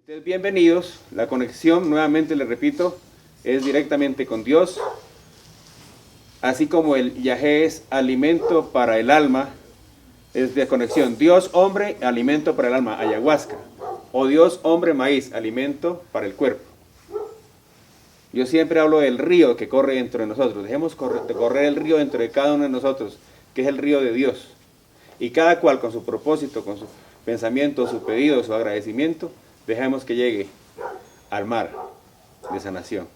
Ustedes bienvenidos. La conexión, nuevamente les repito, es directamente con Dios. Así como el yagé es alimento para el alma, es de conexión. Dios, hombre, alimento para el alma, ayahuasca. O Dios, hombre, maíz, alimento para el cuerpo. Yo siempre hablo del río que corre dentro de nosotros. Dejemos correr el río dentro de cada uno de nosotros, que es el río de Dios. Y cada cual con su propósito, con su pensamiento, su pedido, su agradecimiento, dejemos que llegue al mar de sanación.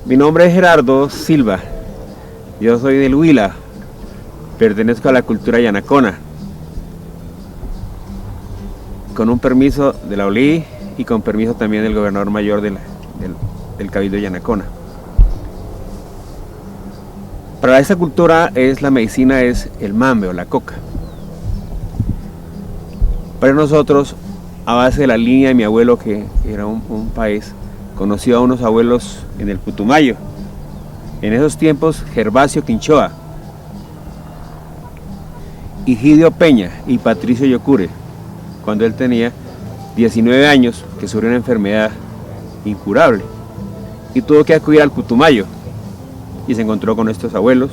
Mi nombre es Gerardo Silva. Yo soy del Huila. Pertenezco a la cultura yanacona. Con un permiso de la OLI y con permiso también del gobernador mayor del Cabildo Yanacona. Para esta cultura la medicina es el mambe o la coca. Para nosotros, a base de la línea de mi abuelo, que era un país, conoció a unos abuelos en el Putumayo. En esos tiempos, Gervasio Quinchoa, Higidio Peña y Patricio Yocure, cuando él tenía 19 años, que sufrió una enfermedad incurable y tuvo que acudir al Putumayo y se encontró con estos abuelos,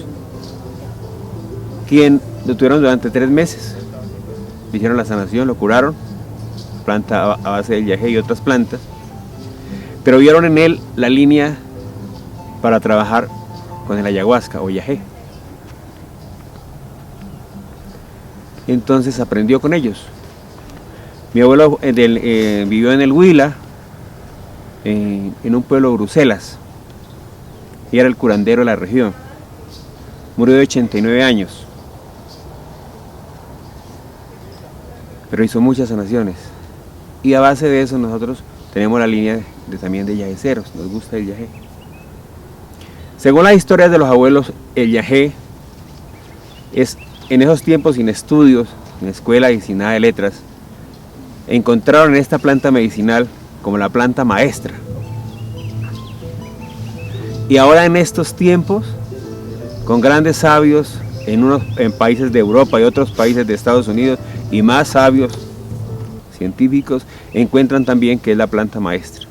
quien lo tuvieron durante 3 meses. Le hicieron la sanación, lo curaron, planta a base del yagé y otras plantas, pero vieron en él la línea para trabajar con el ayahuasca o yagé. Entonces aprendió con ellos. Mi abuelo vivió en el Huila, en un pueblo de Bruselas, y era el curandero de la región. Murió de 89 años, pero hizo muchas sanaciones. Y a base de eso nosotros tenemos la línea también de yageceros, nos gusta el yagé. Según las historias de los abuelos, el yagé es, en esos tiempos sin estudios, sin escuela y sin nada de letras, encontraron esta planta medicinal como la planta maestra. Y ahora en estos tiempos, con grandes sabios en países de Europa y otros países de Estados Unidos, y más sabios científicos, encuentran también que es la planta maestra.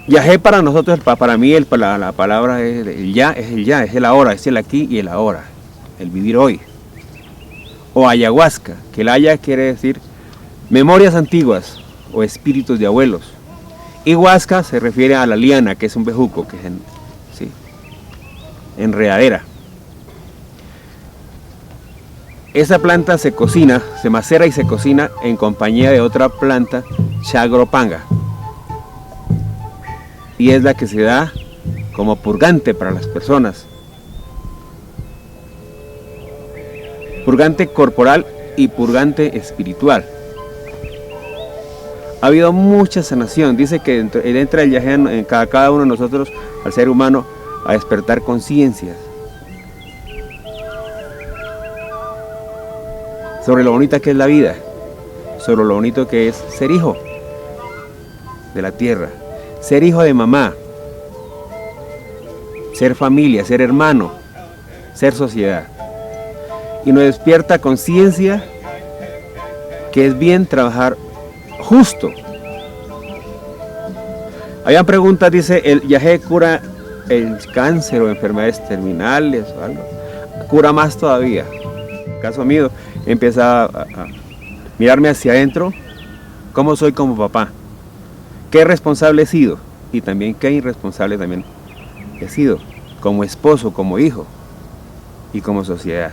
Yagé para nosotros, para mí, la palabra es el ya, es el ahora, es el aquí y el ahora, el vivir hoy. O ayahuasca, que el haya quiere decir memorias antiguas o espíritus de abuelos. Y huasca se refiere a la liana, que es un bejuco, que es enredadera. Esa planta se cocina, se macera y se cocina en compañía de otra planta, chagropanga. Y es la que se da como purgante para las personas. Purgante corporal y purgante espiritual. Ha habido mucha sanación. Dice que entra el yagé en cada uno de nosotros, al ser humano, a despertar conciencias sobre lo bonita que es la vida, sobre lo bonito que es ser hijo de la tierra, ser hijo de mamá, ser familia, ser hermano, ser sociedad. Y nos despierta conciencia que es bien trabajar justo. Habían preguntas, dice, ¿el yagé cura el cáncer o enfermedades terminales o algo? Cura más todavía. En el caso mío, empieza a mirarme hacia adentro, cómo soy como papá, qué responsable he sido y también qué irresponsable también he sido, como esposo, como hijo y como sociedad.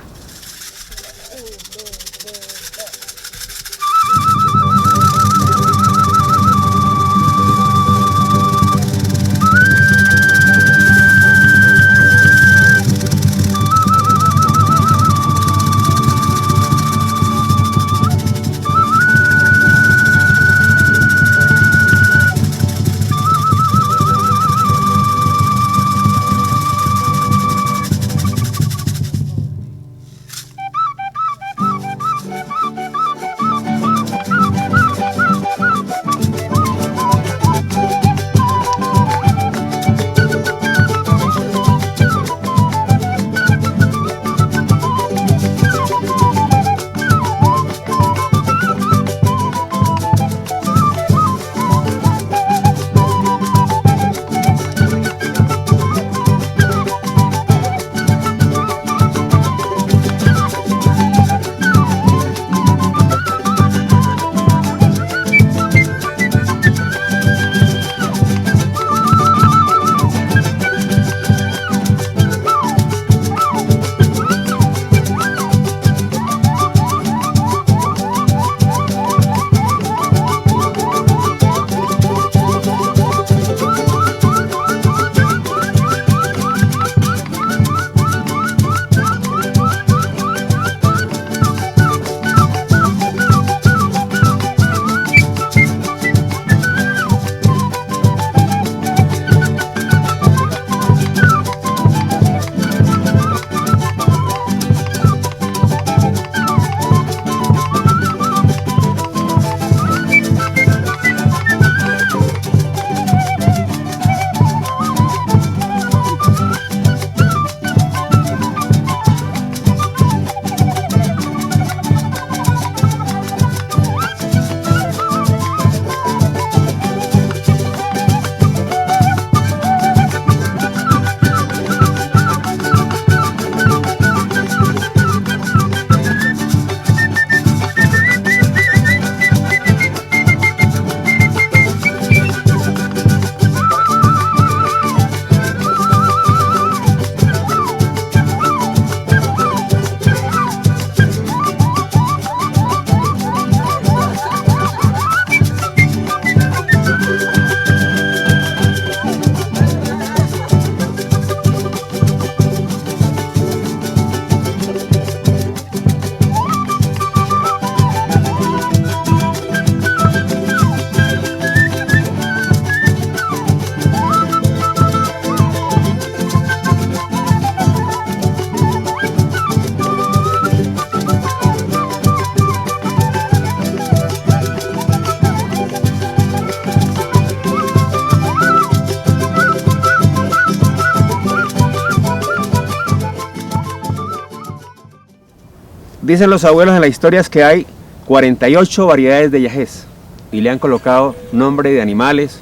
Dicen los abuelos en las historias que hay 48 variedades de yajés y le han colocado nombre de animales,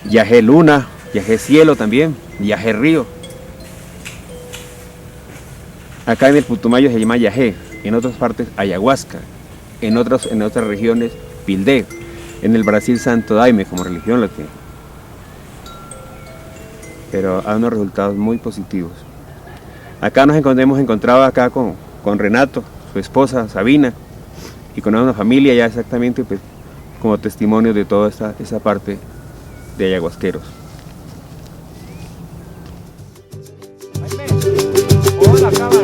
yajé luna, yajé cielo también, yajé río. Acá en el Putumayo se llama yajé, en otras partes ayahuasca, en otras regiones pildé, en el Brasil Santo Daime como religión lo tiene. Pero hay unos resultados muy positivos. Acá nos hemos encontrado acá con Renato, su esposa Sabina, y con una familia ya exactamente pues, como testimonio de toda esa parte de ayahuasqueros. Hola, cámara.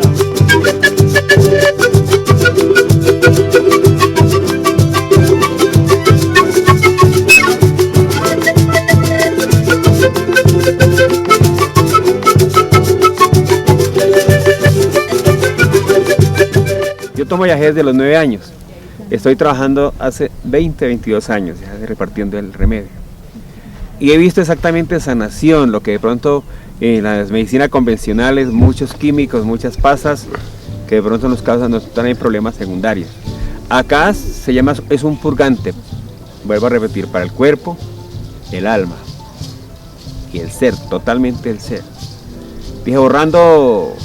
Yo tomo yajé desde los 9 años. Estoy trabajando hace 22 años ya repartiendo el remedio. Y he visto exactamente sanación, lo que de pronto en las medicinas convencionales, muchos químicos, muchas pasas, que de pronto nos traen problemas secundarios. Acá es un purgante, vuelvo a repetir, para el cuerpo, el alma y el ser, totalmente el ser. Dije, borrando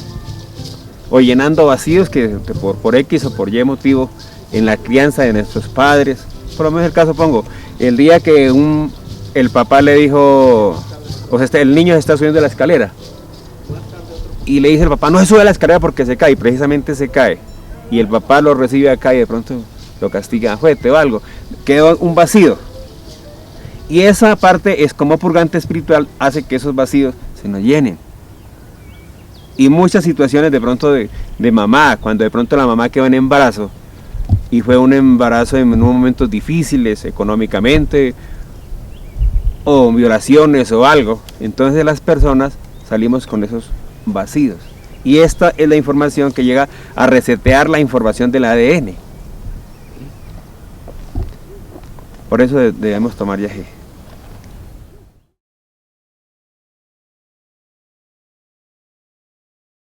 o llenando vacíos que por X o por Y motivo en la crianza de nuestros padres. Por lo menos el caso pongo, el día que el papá le dijo, el niño se está subiendo la escalera y le dice el papá, no se sube a la escalera porque se cae, y precisamente se cae, y el papá lo recibe acá y de pronto lo castiga, fuerte o algo, quedó un vacío, y esa parte es como purgante espiritual, hace que esos vacíos se nos llenen. Y muchas situaciones de pronto de mamá, cuando de pronto la mamá quedó en embarazo, y fue un embarazo en unos momentos difíciles económicamente, o violaciones o algo, entonces las personas salimos con esos vacíos. Y esta es la información que llega a resetear la información del ADN. Por eso debemos tomar yajé.